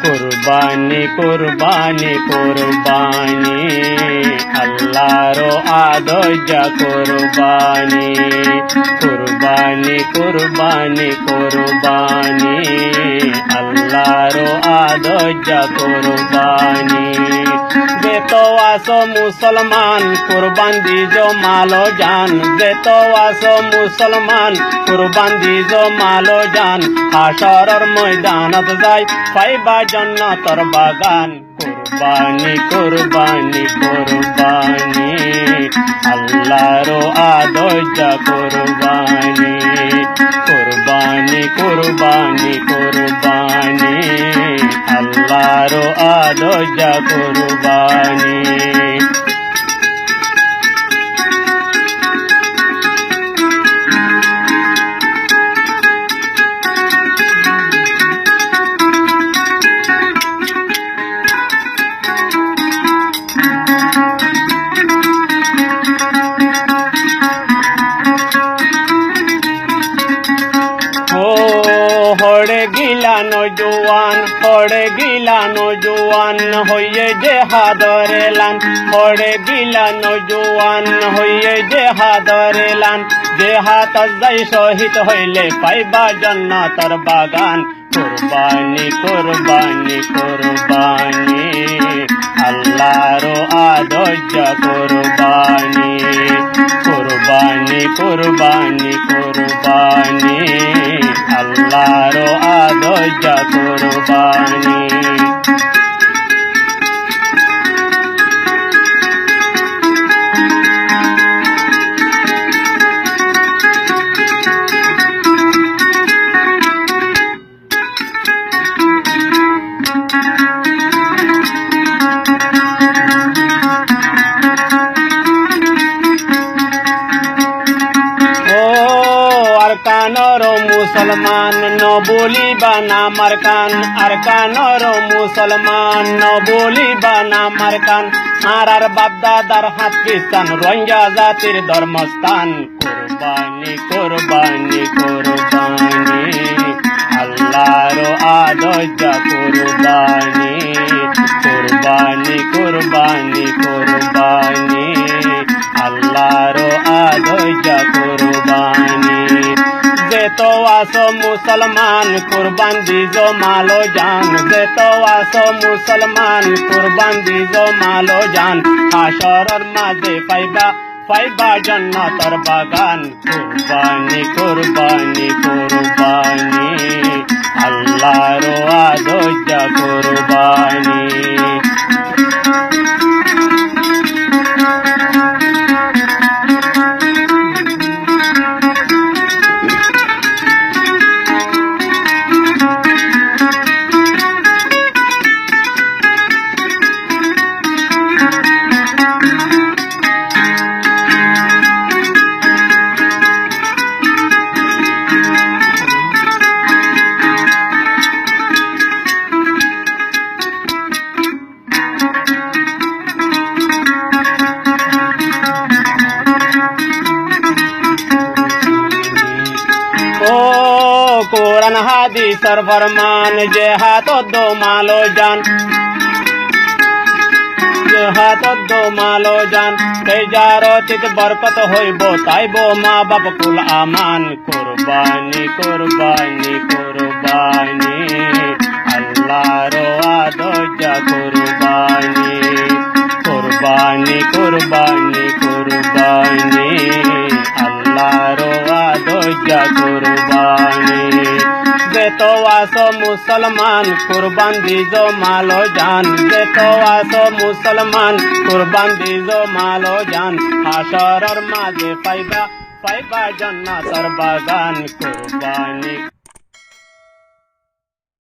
কুরবানি কুরবানি কুরবানি আল্লাহর আদর্জা কুরবানি কুরবানি কুরবানি কুরবানি আল্লাহর আদর্জা কুরবানি যেতো আসো মুসলমান কুরবান দিজো মালো জান যেতো আসো মুসলমান কুরবান দিজো মালো জান হাশরের ময়দানত যাই পাইবা জান্নাতের বাগান কুরবানি কুরবানি কুরবানি আল্লাহর আদর্জা কুরবানি কুরবানি কুরবানি কুরবানি আল্লাহর আদর্জা কুরবানি হড়ে গিলা নজওয়ান হইয়ে জেহাদর এলান হড়ে গিলা নজওয়ান হইয়ে জেহাদর এলান জেহাদ যাই শহীদ হইলে পাইবা জান্নাতের বাগান কুরবানি কুরবানি কুরবানি আল্লাহর আদর্জা কুরবানি কুরবানি কুরবানি কুরবানি আল্লাহর আদর্জা কুরবানি আরকানর মুসলমান ন বলিবা না মারকান আরকানর মুসলমান ন বলিবা না মারকান আর বাপদাদার হাত খ্রিস্টান রোহিঙ্গা জাতির ধর্মস্থান কুরবানি কুরবানি কুরবানি আল্লাহর আদর্জা কুরবানি কুরবানি কুরবানি কুরবানি আল্লাহর আদর্জা কুরবানি যেতো আসো মুসলমান কুরবান দিজো মালো জান যেতো আসো মুসলমান কুরবান দিজো মালো জান হাশরের মাঝে পাইবা জান্নাতের বাগান কুরবানি কুরবানি কুরবানি আল্লাহর আদর্জা কুরবানি কোরআন হাদিসের ফরমান জেহাদ দো মালো জান জেহাদ দো মালো জান তেজারতিত বরকত হইব তাইব মা বাপ কুল আমান কুরবানি কুরবানি কুরবানি আল্লাহর আদর্জা কুরবানি কুরবানি কুরবানি কুরবানি আল্লাহর আদর্জা কুরবানি যেতো আসো মুসলমান কুরবান দিজো মালো জান যেতো আসো মুসলমান কুরবান দিজো মালো জান হাশরের মাঝে পাইবা জান্নাতের বাগান কুরবানি